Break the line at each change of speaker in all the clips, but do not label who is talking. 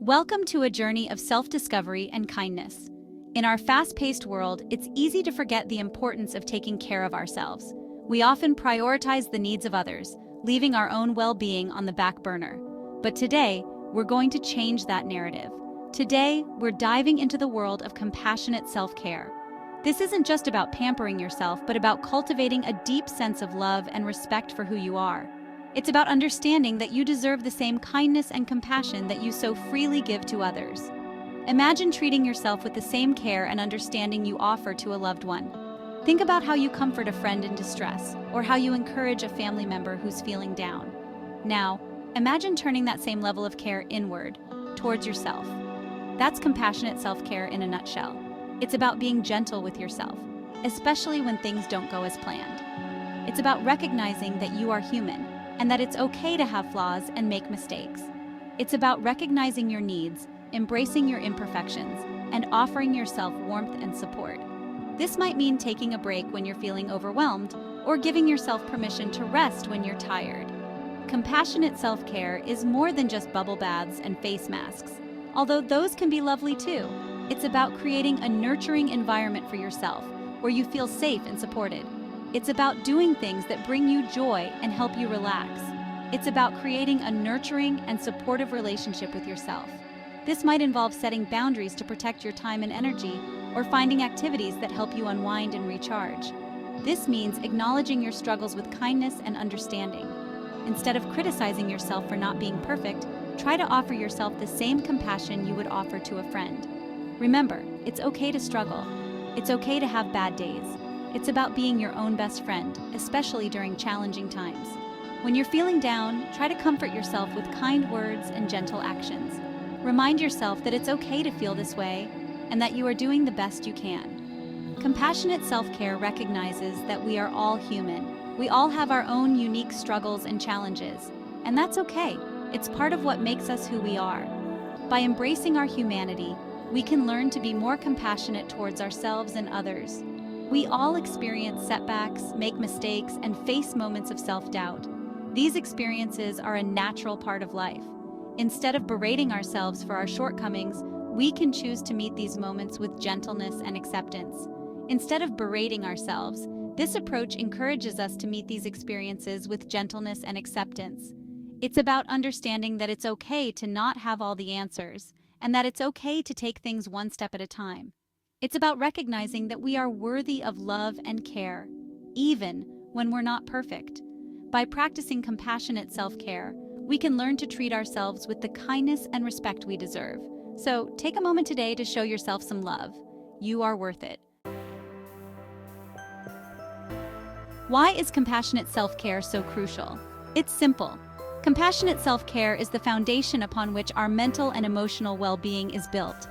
Welcome to a journey of self-discovery and kindness. In our fast-paced world, it's easy to forget the importance of taking care of ourselves. We often prioritize the needs of others, leaving our own well-being on the back burner. But today, we're going to change that narrative. Today, we're diving into the world of compassionate self-care. This isn't just about pampering yourself, but about cultivating a deep sense of love and respect for who you are. It's about understanding that you deserve the same kindness and compassion that you so freely give to others. Imagine treating yourself with the same care and understanding you offer to a loved one. Think about how you comfort a friend in distress, or how you encourage a family member who's feeling down. Now, imagine turning that same level of care inward, towards yourself. That's compassionate self-care in a nutshell. It's about being gentle with yourself, especially when things don't go as planned. It's about recognizing that you are human, and that it's okay to have flaws and make mistakes. It's about recognizing your needs, embracing your imperfections, and offering yourself warmth and support. This might mean taking a break when you're feeling overwhelmed, or giving yourself permission to rest when you're tired. Compassionate self-care is more than just bubble baths and face masks, although those can be lovely too. It's about creating a nurturing environment for yourself, where you feel safe and supported. It's about doing things that bring you joy and help you relax. It's about creating a nurturing and supportive relationship with yourself. This might involve setting boundaries to protect your time and energy, or finding activities that help you unwind and recharge. This means acknowledging your struggles with kindness and understanding. Instead of criticizing yourself for not being perfect, try to offer yourself the same compassion you would offer to a friend. Remember, it's okay to struggle. It's okay to have bad days. It's about being your own best friend, especially during challenging times. When you're feeling down, try to comfort yourself with kind words and gentle actions. Remind yourself that it's okay to feel this way, and that you are doing the best you can. Compassionate self-care recognizes that we are all human. We all have our own unique struggles and challenges, and that's okay. It's part of what makes us who we are. By embracing our humanity, we can learn to be more compassionate towards ourselves and others. We all experience setbacks, make mistakes, and face moments of self-doubt. These experiences are a natural part of life. Instead of berating ourselves for our shortcomings, we can choose to meet these moments with gentleness and acceptance. Instead of berating ourselves, this approach encourages us to meet these experiences with gentleness and acceptance. It's about understanding that it's okay to not have all the answers, and that it's okay to take things one step at a time. It's about recognizing that we are worthy of love and care, even when we're not perfect. By practicing compassionate self-care, we can learn to treat ourselves with the kindness and respect we deserve. So, take a moment today to show yourself some love. You are worth it. Why is compassionate self-care so crucial? It's simple. Compassionate self-care is the foundation upon which our mental and emotional well-being is built.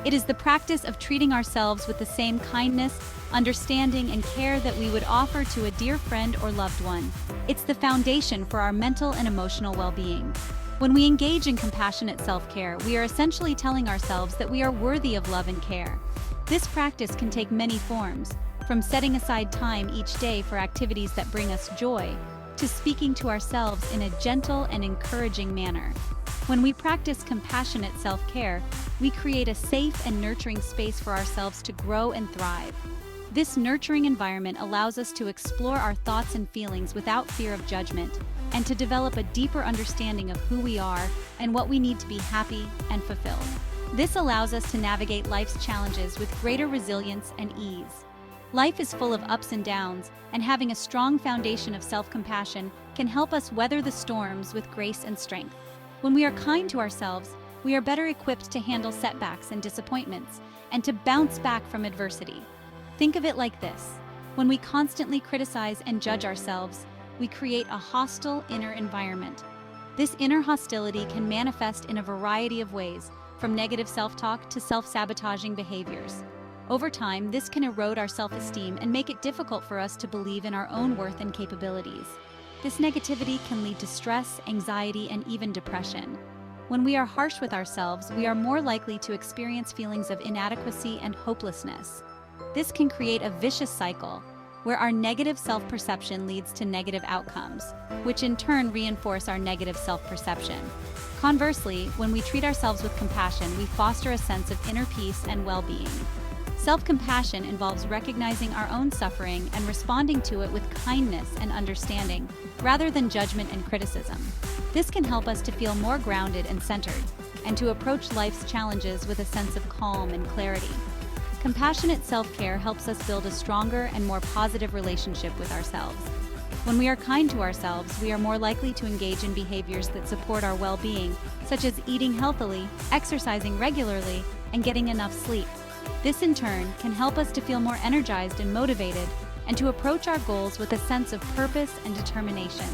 It is the practice of treating ourselves with the same kindness, understanding, and care that we would offer to a dear friend or loved one. It's the foundation for our mental and emotional well-being. When we engage in compassionate self-care, we are essentially telling ourselves that we are worthy of love and care. This practice can take many forms, from setting aside time each day for activities that bring us joy, to speaking to ourselves in a gentle and encouraging manner. When we practice compassionate self-care, we create a safe and nurturing space for ourselves to grow and thrive. This nurturing environment allows us to explore our thoughts and feelings without fear of judgment, and to develop a deeper understanding of who we are and what we need to be happy and fulfilled. This allows us to navigate life's challenges with greater resilience and ease. Life is full of ups and downs, and having a strong foundation of self-compassion can help us weather the storms with grace and strength. When we are kind to ourselves, we are better equipped to handle setbacks and disappointments, and to bounce back from adversity. Think of it like this. When we constantly criticize and judge ourselves, we create a hostile inner environment. This inner hostility can manifest in a variety of ways, from negative self-talk to self-sabotaging behaviors. Over time, this can erode our self-esteem and make it difficult for us to believe in our own worth and capabilities. This negativity can lead to stress, anxiety, and even depression. When we are harsh with ourselves, we are more likely to experience feelings of inadequacy and hopelessness. This can create a vicious cycle. where our negative self-perception leads to negative outcomes, which in turn reinforce our negative self-perception. Conversely, when we treat ourselves with compassion, we foster a sense of inner peace and well-being. Self-compassion involves recognizing our own suffering and responding to it with kindness and understanding, rather than judgment and criticism. This can help us to feel more grounded and centered, and to approach life's challenges with a sense of calm and clarity. Compassionate self-care helps us build a stronger and more positive relationship with ourselves. When we are kind to ourselves, we are more likely to engage in behaviors that support our well-being, such as eating healthily, exercising regularly, and getting enough sleep. This, in turn, can help us to feel more energized and motivated, and to approach our goals with a sense of purpose and determination.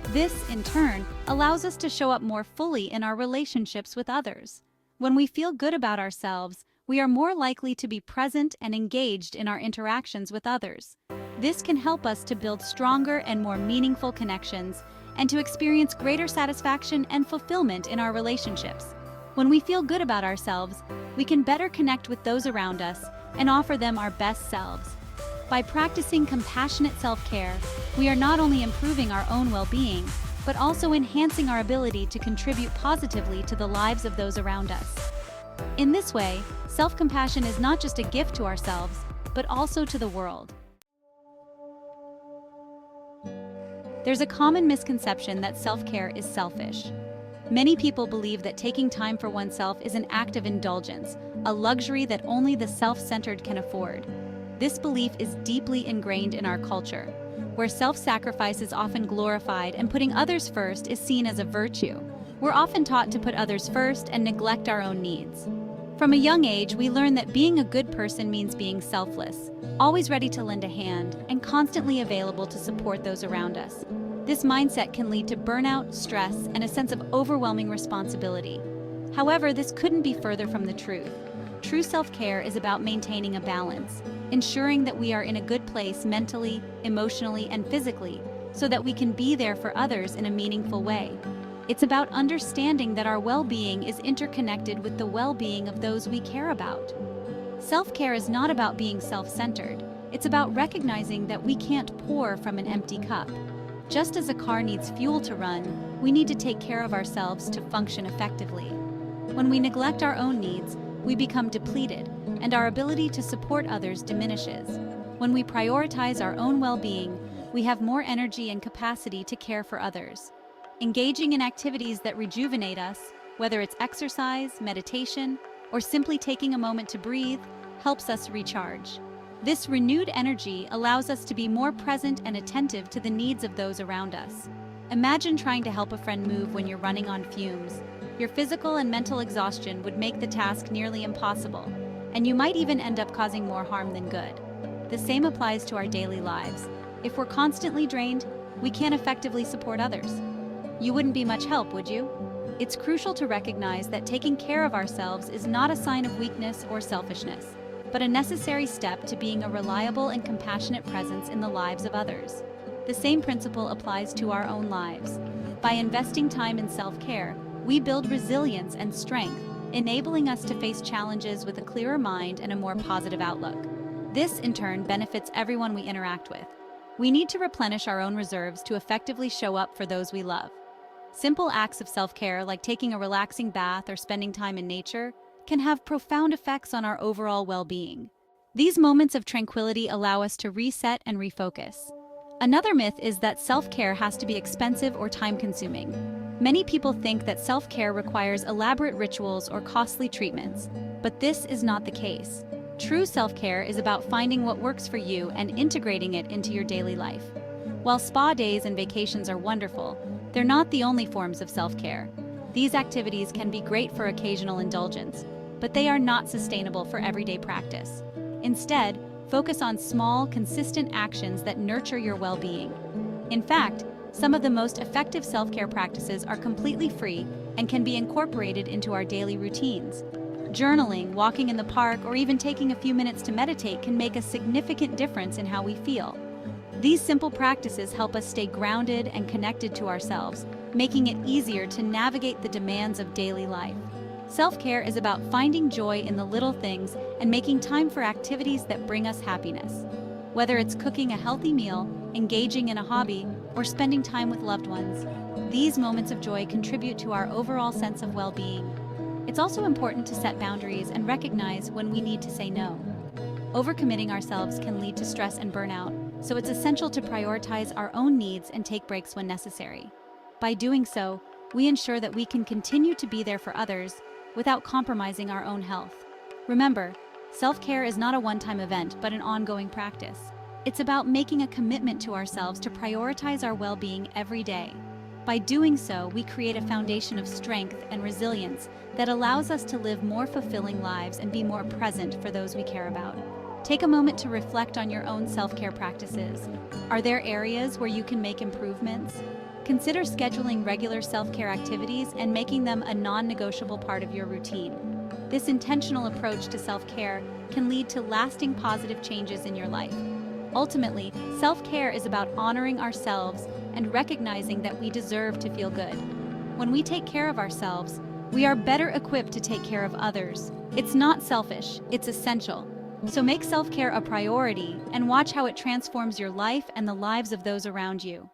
This, in turn, allows us to show up more fully in our relationships with others. When we feel good about ourselves, we are more likely to be present and engaged in our interactions with others. This can help us to build stronger and more meaningful connections, and to experience greater satisfaction and fulfillment in our relationships. When we feel good about ourselves, we can better connect with those around us and offer them our best selves. By practicing compassionate self-care, we are not only improving our own well-being, but also enhancing our ability to contribute positively to the lives of those around us. In this way, self-compassion is not just a gift to ourselves, but also to the world. There's a common misconception that self-care is selfish. Many people believe that taking time for oneself is an act of indulgence, a luxury that only the self-centered can afford. This belief is deeply ingrained in our culture, where self-sacrifice is often glorified and putting others first is seen as a virtue. We're often taught to put others first and neglect our own needs. From a young age, we learn that being a good person means being selfless, always ready to lend a hand, and constantly available to support those around us. This mindset can lead to burnout, stress, and a sense of overwhelming responsibility. However, this couldn't be further from the truth. True self-care is about maintaining a balance, ensuring that we are in a good place mentally, emotionally, and physically, so that we can be there for others in a meaningful way. It's about understanding that our well-being is interconnected with the well-being of those we care about. Self-care is not about being self-centered. It's about recognizing that we can't pour from an empty cup. Just as a car needs fuel to run, we need to take care of ourselves to function effectively. When we neglect our own needs, we become depleted, and our ability to support others diminishes. When we prioritize our own well-being, we have more energy and capacity to care for others. Engaging in activities that rejuvenate us, whether it's exercise, meditation, or simply taking a moment to breathe, helps us recharge. This renewed energy allows us to be more present and attentive to the needs of those around us. Imagine trying to help a friend move when you're running on fumes. Your physical and mental exhaustion would make the task nearly impossible, and you might even end up causing more harm than good. The same applies to our daily lives. If we're constantly drained, we can't effectively support others. You wouldn't be much help, would you? It's crucial to recognize that taking care of ourselves is not a sign of weakness or selfishness, but a necessary step to being a reliable and compassionate presence in the lives of others. The same principle applies to our own lives. By investing time in self-care, we build resilience and strength, enabling us to face challenges with a clearer mind and a more positive outlook. This, in turn, benefits everyone we interact with. We need to replenish our own reserves to effectively show up for those we love. Simple acts of self-care, like taking a relaxing bath or spending time in nature, can have profound effects on our overall well-being. These moments of tranquility allow us to reset and refocus. Another myth is that self-care has to be expensive or time-consuming. Many people think that self-care requires elaborate rituals or costly treatments, but this is not the case. True self-care is about finding what works for you and integrating it into your daily life. While spa days and vacations are wonderful, they're not the only forms of self-care. These activities can be great for occasional indulgence, but they are not sustainable for everyday practice. Instead, focus on small, consistent actions that nurture your well-being. In fact, some of the most effective self-care practices are completely free and can be incorporated into our daily routines. Journaling, walking in the park, or even taking a few minutes to meditate can make a significant difference in how we feel. These simple practices help us stay grounded and connected to ourselves, making it easier to navigate the demands of daily life. Self-care is about finding joy in the little things and making time for activities that bring us happiness. Whether it's cooking a healthy meal, engaging in a hobby, or spending time with loved ones, these moments of joy contribute to our overall sense of well-being. It's also important to set boundaries and recognize when we need to say no. Overcommitting ourselves can lead to stress and burnout, so it's essential to prioritize our own needs and take breaks when necessary. By doing so, we ensure that we can continue to be there for others without compromising our own health. Remember, self-care is not a one-time event, but an ongoing practice. It's about making a commitment to ourselves to prioritize our well-being every day. By doing so, we create a foundation of strength and resilience that allows us to live more fulfilling lives and be more present for those we care about. Take a moment to reflect on your own self-care practices. Are there areas where you can make improvements? Consider scheduling regular self-care activities and making them a non-negotiable part of your routine. This intentional approach to self-care can lead to lasting positive changes in your life. Ultimately, self-care is about honoring ourselves and recognizing that we deserve to feel good. When we take care of ourselves, we are better equipped to take care of others. It's not selfish, it's essential. So make self-care a priority and watch how it transforms your life and the lives of those around you.